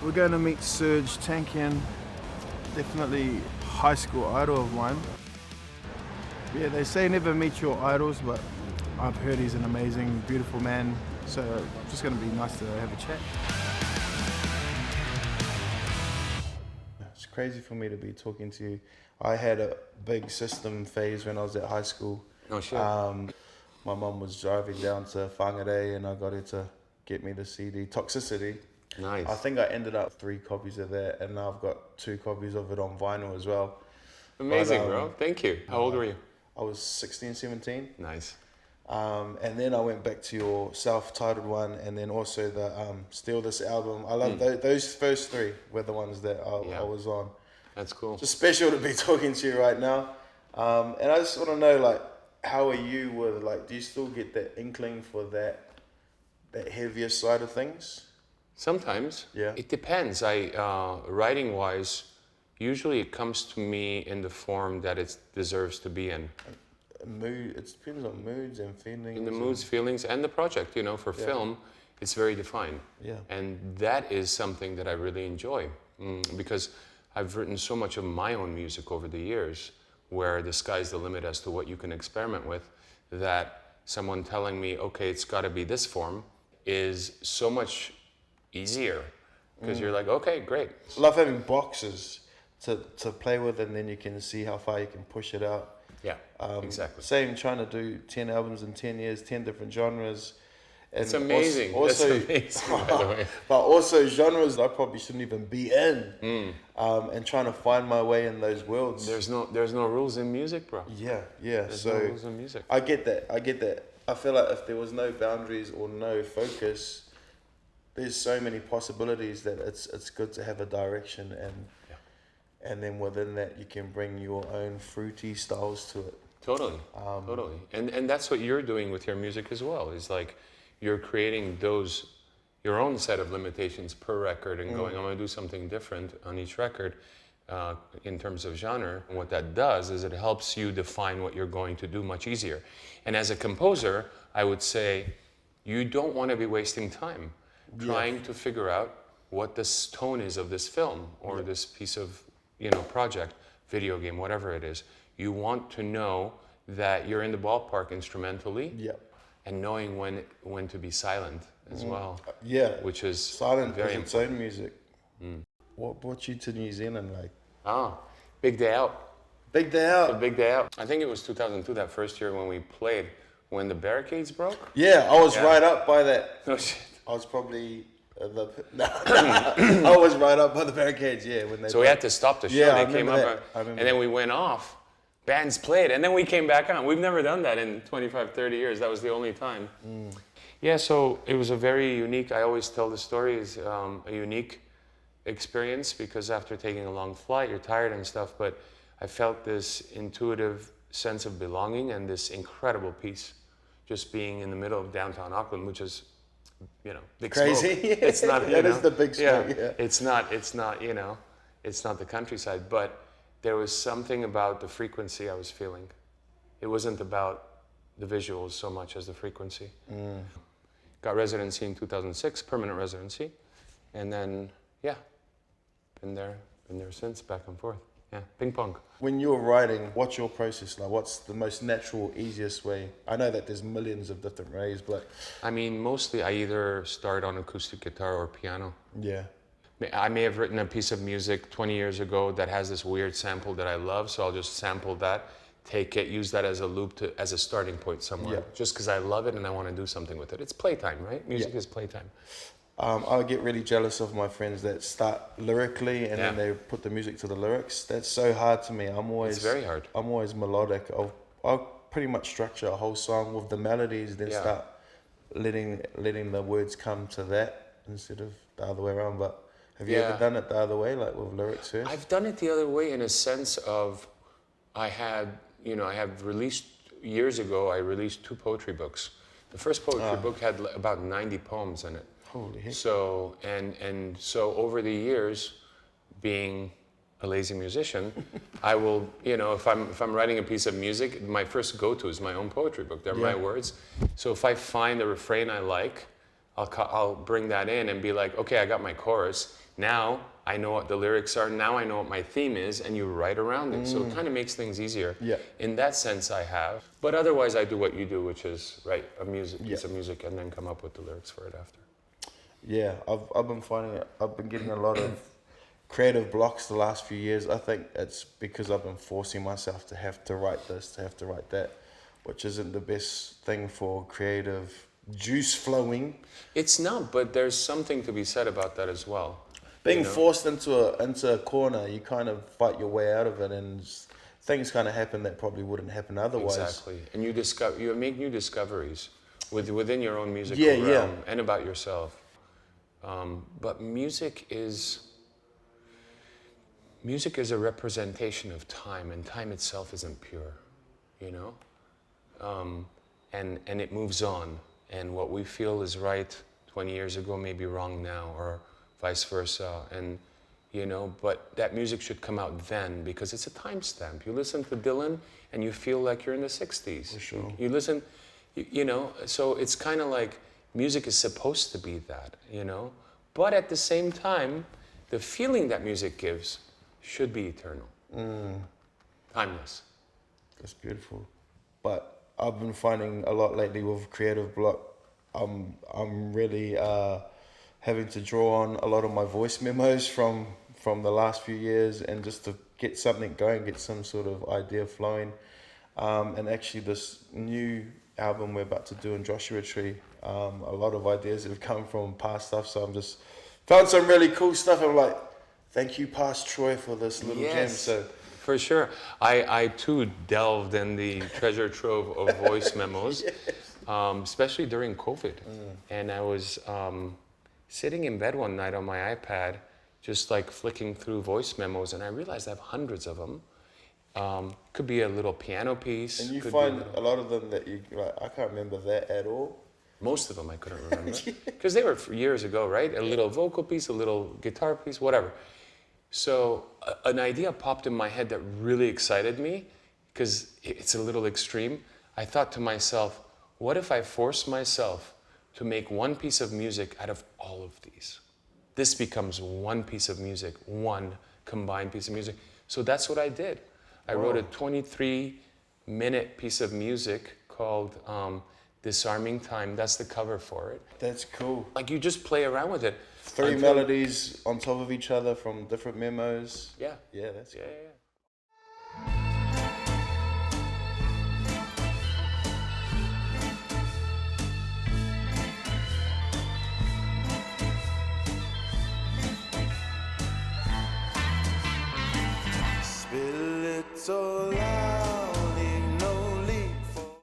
We're going to meet Serj Tankian, definitely high school idol of mine. Yeah, they say never meet your idols, but I've heard he's an amazing, beautiful man, so it's just going to be nice to have a chat. It's crazy for me to be talking to you. I had a big system phase when I was at high school. Oh, shit. My mum was driving down to Whangarei and I got her to get me the CD, Toxicity. Nice. I think I ended up 3 copies of that, and now I've got 2 copies of it on vinyl as well. Amazing, bro. Thank you. How old were you? I was 16, 17. Nice. And then I went back to your self-titled one, and then also the Steal This album. I love those first 3 were the ones that I was on. That's cool. It's special to be talking to you right now. And I just want to know, like, how are you with, like, do you still get that inkling for that heavier side of things? Sometimes. Yeah. It depends. Writing-wise, usually it comes to me in the form that it deserves to be in. Mood. It depends on moods and feelings. In the moods, feelings, and the project. You know, for film, it's very defined. Yeah. And that is something that I really enjoy because I've written so much of my own music over the years, where the sky's the limit as to what you can experiment with, that someone telling me, okay, it's got to be this form, is so much easier, because you're like, okay, great. I love having boxes to play with, and then you can see how far you can push it out. Yeah, exactly. Same, trying to do 10 albums in 10 years, 10 different genres. And it's amazing. Also, it's amazing, by the way. But also genres I probably shouldn't even be in. And trying to find my way in those worlds. There's no rules in music, bro. Yeah. There's no rules in music. I get that. I feel like if there was no boundaries or no focus, there's so many possibilities that it's good to have a direction, and then within that you can bring your own fruity styles to it. Totally. And that's what you're doing with your music as well. Is like you're creating your own set of limitations per record and going, I'm going to do something different on each record in terms of genre. And what that does is it helps you define what you're going to do much easier. And as a composer, I would say you don't want to be wasting time trying to figure out what the tone is of this film or this piece of, project, video game, whatever it is. You want to know that you're in the ballpark instrumentally, and knowing when to be silent as well. Which is silent very is its own music. What brought you to New Zealand, like? Big Day Out. Big Day Out. The Big Day Out. I think it was 2002, that first year when we played, when the barricades broke. Yeah, I was right up by that. No shit. I was probably I was right up by the barricades. Yeah, when they. So we had to stop the show. Yeah, they came up, and then we went off. Bands played, and then we came back on. We've never done that in 25, 30 years. That was the only time. Yeah, so it was a very unique. I always tell the story is a unique experience because after taking a long flight, you're tired and stuff. But I felt this intuitive sense of belonging and this incredible peace, just being in the middle of downtown Auckland, which is, big crazy. Smoke. It's not. That is the big smoke. Yeah. It's not. It's not the countryside. But there was something about the frequency I was feeling. It wasn't about the visuals so much as the frequency. Got residency in 2006, permanent residency, and then been there since, back and forth. Yeah, ping pong. When you're writing, what's your process like? What's the most natural, easiest way? I know that there's millions of different ways, but... I mean, mostly I either start on acoustic guitar or piano. Yeah. I may have written a piece of music 20 years ago that has this weird sample that I love, so I'll just sample that, take it, use that as a loop, as a starting point somewhere, just because I love it and I want to do something with it. It's playtime, right? Music is playtime. I get really jealous of my friends that start lyrically and then they put the music to the lyrics. That's so hard to me. It's very hard. I'm always melodic. I'll pretty much structure a whole song with the melodies, then start letting the words come to that instead of the other way around. But have you ever done it the other way, like with lyrics first? I've done it the other way in a sense of I have released, years ago, I released 2 poetry books. The first poetry book had about 90 poems in it. Holy heck. So, and so over the years, being a lazy musician, I will, if I'm writing a piece of music, my first go-to is my own poetry book. They're my words. So if I find a refrain I like, I'll bring that in and be like, okay, I got my chorus. Now I know what the lyrics are. Now I know what my theme is, and you write around it. So it kind of makes things easier. Yeah. In that sense, I have. But otherwise, I do what you do, which is write a piece of music and then come up with the lyrics for it after. Yeah, I've been finding it. I've been getting a lot of creative blocks the last few years. I think it's because I've been forcing myself to have to write this, to have to write that, which isn't the best thing for creative juice flowing. It's not, but there's something to be said about that as well. Being forced into a corner, you kind of fight your way out of it, and things kind of happen that probably wouldn't happen otherwise. Exactly, and you make new discoveries within your own musical Yeah, realm and about yourself. But music is a representation of time, and time itself isn't pure, you know? And it moves on, and what we feel is right 20 years ago may be wrong now, or vice versa. And, you know, but that music should come out then, because it's a timestamp. You listen to Dylan, and you feel like you're in the 60s. For sure. You listen, you know, so it's kind of like music is supposed to be that, you know? But at the same time, the feeling that music gives should be eternal. Timeless. That's beautiful. But I've been finding a lot lately with creative block. I'm really having to draw on a lot of my voice memos from the last few years, and just to get something going, get some sort of idea flowing. And actually this new album we're about to do in Joshua Tree, a lot of ideas that have come from past stuff. So I'm just found some really cool stuff. I'm like, thank you, past Troy, for this little gem. So for sure. I too delved in the treasure trove of voice memos, especially during COVID. And I was sitting in bed one night on my iPad, just like flicking through voice memos, and I realized I have hundreds of them. Could be a little piano piece. And you find a lot of them that you like, I can't remember that at all. Most of them I couldn't remember, because they were years ago, right? A little vocal piece, a little guitar piece, whatever. So an idea popped in my head that really excited me, because it's a little extreme. I thought to myself, what if I force myself to make one piece of music out of all of these? This becomes one piece of music, one combined piece of music. So that's what I did. I wrote a 23-minute piece of music called Disarming Time. That's the cover for it. That's cool. Like, you just play around with it. Three melodies on top of each other from different memos. Yeah. Yeah, that's cool. Yeah. Spill it all